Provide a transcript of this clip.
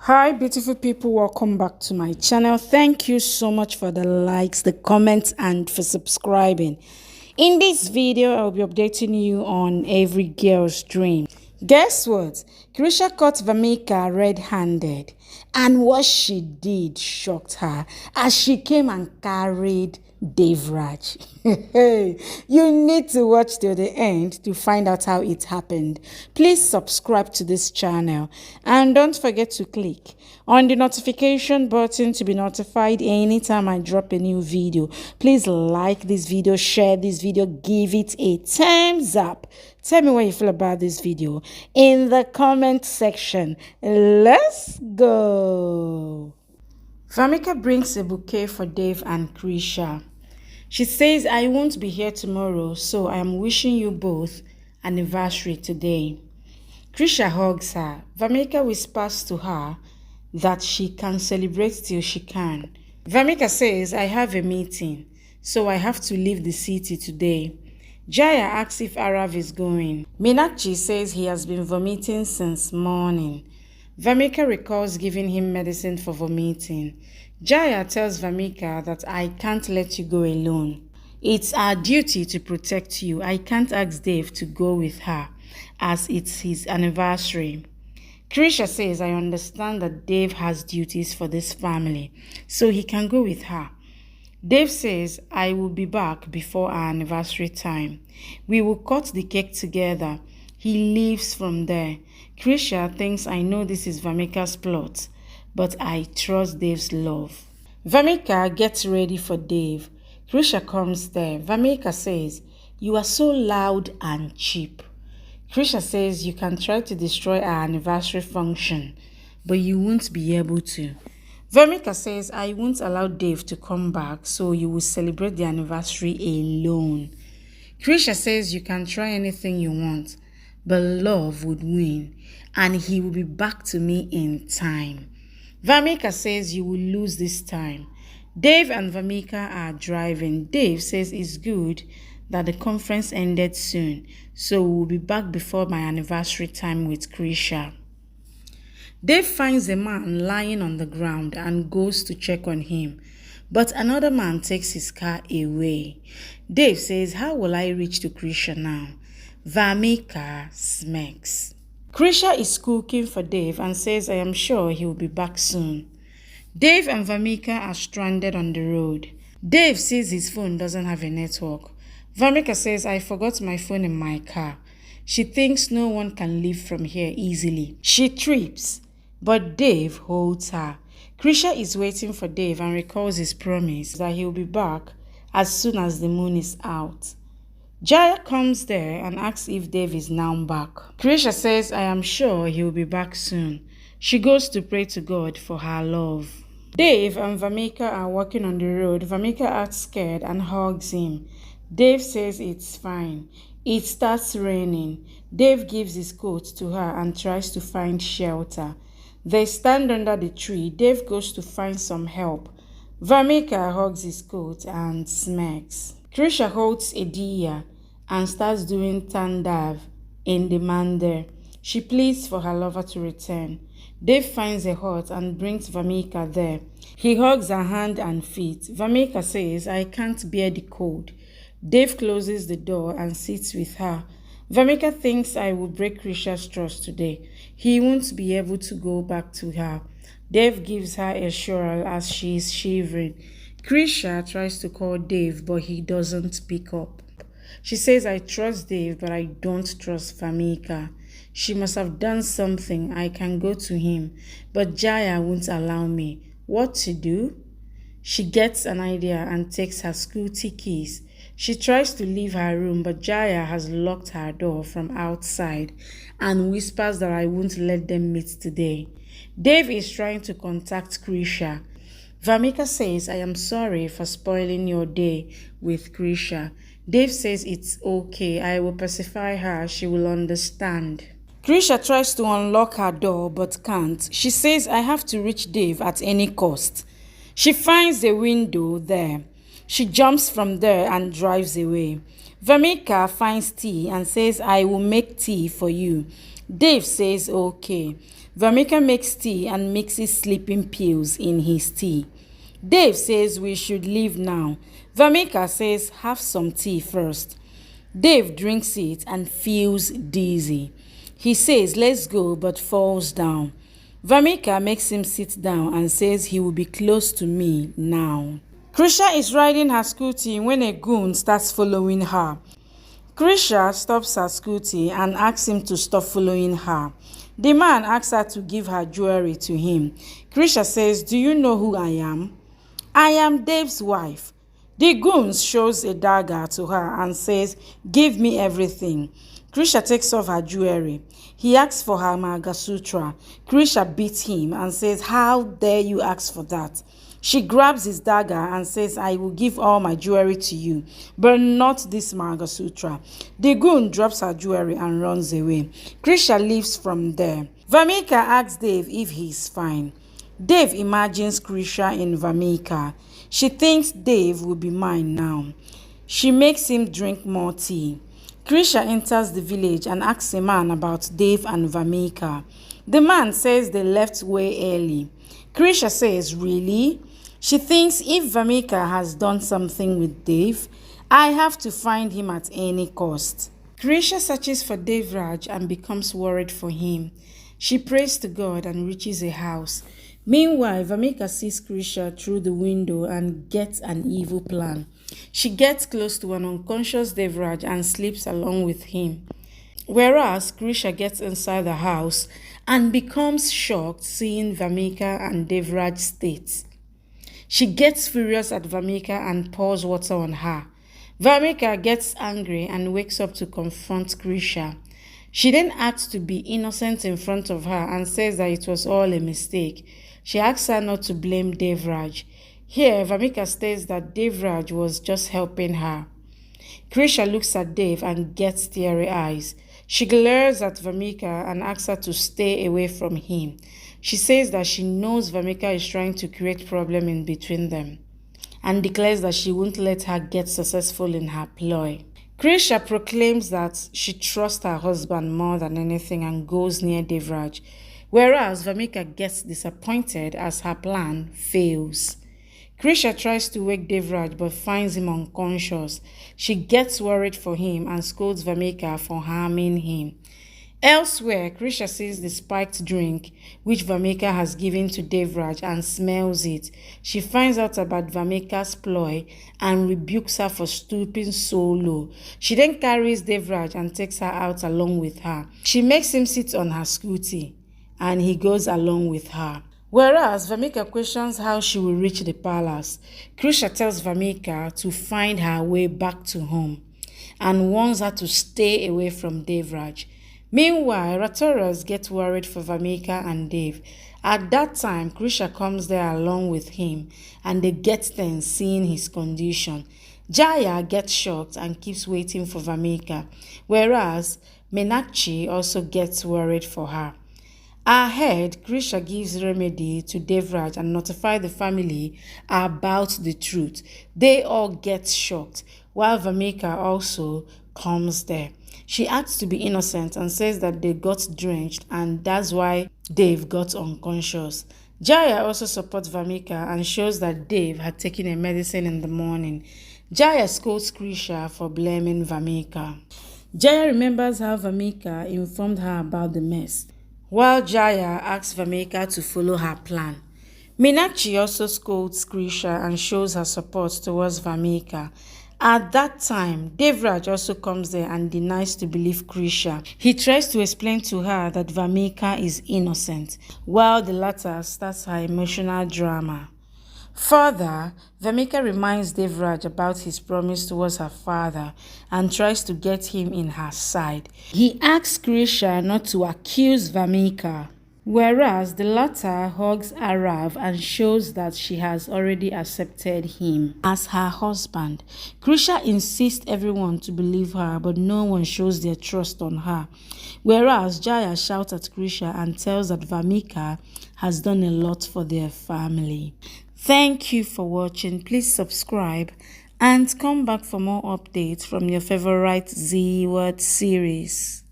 Hi beautiful people, welcome back to my channel. Thank you so much for the likes, the comments, and for subscribing. In this video I'll be updating you on every girl's dream. Guess what? Krisha caught Vamika red-handed, and what she did shocked her as she came and carried Devraj. You need to watch till the end to find out how it happened. Please subscribe to this channel and don't forget to click on the notification button to be notified anytime I drop a new video. Please like this video, share this video, give it a thumbs up. Tell me what you feel about this video in the comment section. Let's go. Vamika brings a bouquet for Dave and Krisha. She says, I won't be here tomorrow, so I am wishing you both anniversary today. Krisha hugs her. Vamika whispers to her that she can celebrate till she can. Vamika says, I have a meeting, so I have to leave the city today. Jaya asks if Arav is going. Meenakshi says he has been vomiting since morning. Vamika recalls giving him medicine for vomiting. Jaya tells Vamika that I can't let you go alone. It's our duty to protect you. I can't ask Dave to go with her as it's his anniversary. Krisha says, I understand that Dave has duties for this family, so he can go with her. Dave says, I will be back before our anniversary time. We will cut the cake together. He leaves from there. Krisha thinks I know this is Vamika's plot, but I trust Dave's love. Vamika gets ready for Dave. Krisha comes there. Vamika says, you are so loud and cheap. Krisha says, you can try to destroy our anniversary function, but you won't be able to. Vamika says, I won't allow Dave to come back, so you will celebrate the anniversary alone. Krisha says, you can try anything you want, but love would win, and he will be back to me in time. Vamika says, you will lose this time. Dave and Vamika are driving. Dave says it's good that the conference ended soon, so we'll be back before my anniversary time with Krisha. Dave finds a man lying on the ground and goes to check on him, but another man takes his car away. Dave says, how will I reach to Krisha now? Vamika smirks. Krisha is cooking for Dave and says, I am sure he will be back soon. Dave and Vamika are stranded on the road. Dave sees his phone doesn't have a network. Vamika says, I forgot my phone in my car. She thinks no one can leave from here easily. She trips, but Dave holds her. Krisha is waiting for Dave and recalls his promise that he will be back as soon as the moon is out. Jaya comes there and asks if Dave is now back. Krisha says, I am sure he will be back soon. She goes to pray to God for her love. Dave and Vamika are walking on the road. Vamika acts scared and hugs him. Dave says it's fine. It starts raining. Dave gives his coat to her and tries to find shelter. They stand under the tree. Dave goes to find some help. Vamika hugs his coat and smirks. Krisha holds a diya and starts doing tandav in the mandir. She pleads for her lover to return. Dave finds a hut and brings Vamika there. He hugs her hand and feet. Vamika says, I can't bear the cold. Dave closes the door and sits with her. Vamika thinks I will break Krisha's trust today. He won't be able to go back to her. Dave gives her a shawl as she is shivering. Krisha tries to call Dave, but he doesn't pick up. She says, I trust Dave, but I don't trust Vamika. She must have done something. I can go to him, but Jaya won't allow me. What to do? She gets an idea and takes her scooty keys. She tries to leave her room, but Jaya has locked her door from outside and whispers that I won't let them meet today. Dave is trying to contact Krisha. Vamika says, I am sorry for spoiling your day with Krisha. Dave says it's okay. I will pacify her. She will understand. Krisha tries to unlock her door but can't. She says, I have to reach Dave at any cost. She finds a window there. She jumps from there and drives away. Vamika finds tea and says, I will make tea for you. Dave says, okay. Vamika makes tea and mixes sleeping pills in his tea. Dave says we should leave now. Vamika says have some tea first. Dave drinks it and feels dizzy. He says let's go but falls down. Vamika makes him sit down and says he will be close to me now. Krisha is riding her scooty when a goon starts following her. Krisha stops her scooty and asks him to stop following her. The man asks her to give her jewelry to him. Krisha says, "Do you know who I am?" "I am Dave's wife." The goon shows a dagger to her and says, "Give me everything." Krisha takes off her jewelry. He asks for her Mangalsutra. Krisha beats him and says, "How dare you ask for that?" She grabs his dagger and says, "I will give all my jewelry to you, but not this Mangalsutra." The goon drops her jewelry and runs away. Krisha leaves from there. Vamika asks Dave if he's fine. Dave imagines Krisha in Vamika. She thinks Dave will be mine now. She makes him drink more tea. Krisha enters the village and asks a man about Dave and Vamika. The man says they left way early. Krisha says, "Really?" She thinks if Vamika has done something with Dave, I have to find him at any cost. Krisha searches for Devraj and becomes worried for him. She prays to God and reaches a house. Meanwhile, Vamika sees Krisha through the window and gets an evil plan. She gets close to an unconscious Devraj and sleeps along with him. Whereas Krisha gets inside the house and becomes shocked seeing Vamika and Devraj's state. She gets furious at Vamika and pours water on her. Vamika gets angry and wakes up to confront Krisha. She then acts to be innocent in front of her and says that it was all a mistake. She asks her not to blame Devraj. Here, Vamika states that Devraj was just helping her. Krisha looks at Dave and gets teary eyes. She glares at Vamika and asks her to stay away from him. She says that she knows Vamika is trying to create problem in between them and declares that she won't let her get successful in her ploy. Krisha proclaims that she trusts her husband more than anything and goes near Devraj, whereas Vamika gets disappointed as her plan fails. Krisha tries to wake Devraj but finds him unconscious. She gets worried for him and scolds Vamika for harming him. Elsewhere, Krisha sees the spiked drink which Vamika has given to Devraj and smells it. She finds out about Vamika's ploy and rebukes her for stooping so low. She then carries Devraj and takes her out along with her. She makes him sit on her scooty and he goes along with her. Whereas Vamika questions how she will reach the palace, Krisha tells Vamika to find her way back to home and warns her to stay away from Devraj. Meanwhile, Ratoras gets worried for Vamika and Dave. At that time, Krisha comes there along with him and they get tense seeing his condition. Jaya gets shocked and keeps waiting for Vamika, whereas Meenakshi also gets worried for her. Ahead, Krisha gives remedy to Devraj and notifies the family about the truth. They all get shocked, while Vamika also comes there. She acts to be innocent and says that they got drenched and that's why Dave got unconscious. Jaya also supports Vamika and shows that Dave had taken a medicine in the morning. Jaya scolds Krisha for blaming Vamika. Jaya remembers how Vamika informed her about the mess, while Jaya asks Vamika to follow her plan. Meenakshi also scolds Krisha and shows her support towards Vamika. At that time, Devraj also comes there and denies to believe Krisha. He tries to explain to her that Vamika is innocent, while the latter starts her emotional drama. Further, Vamika reminds Devraj about his promise towards her father and tries to get him in her side. He asks Krisha not to accuse Vamika, whereas the latter hugs Arav and shows that she has already accepted him as her husband. Krisha insists everyone to believe her, but no one shows their trust on her, whereas Jaya shouts at Krisha and tells that Vamika has done a lot for their family. Thank you for watching. Please subscribe and come back for more updates from your favorite Z Word series.